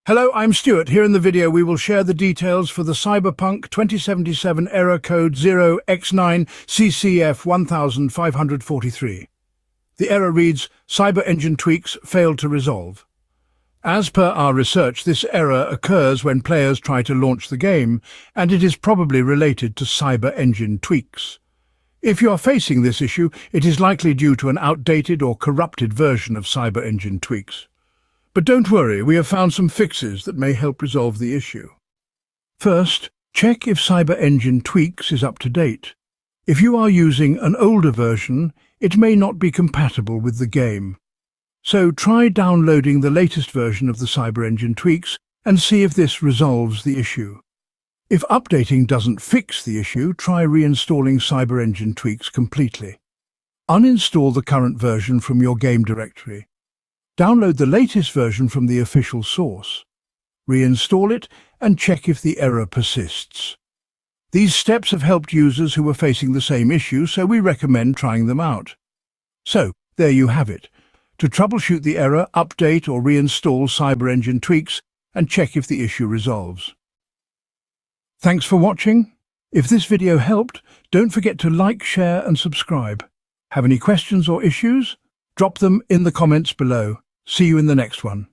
Hello, I'm Stuart. Here in the video we will share the details for the Cyberpunk 2077 error code 0x9ccf1543. The error reads, Cyber engine tweaks failed to resolve. As per our research, this error occurs when players try to launch the game, and it is probably related to cyber engine tweaks. If you are facing this issue, it is likely due to an outdated or corrupted version of cyber engine tweaks. But don't worry, we have found some fixes that may help resolve the issue. First, check if Cyber Engine Tweaks is up to date. If you are using an older version, it may not be compatible with the game. So try downloading the latest version of the Cyber Engine Tweaks and see if this resolves the issue. If updating doesn't fix the issue, try reinstalling Cyber Engine Tweaks completely. Uninstall the current version from your game directory. Download the latest version from the official source. Reinstall it and check if the error persists. These steps have helped users who are facing the same issue, so we recommend trying them out. So, there you have it. To troubleshoot the error, update or reinstall Cyber Engine Tweaks and check if the issue resolves. Thanks for watching. If this video helped, don't forget to like, share and subscribe. Have any questions or issues? Drop them in the comments below. See you in the next one.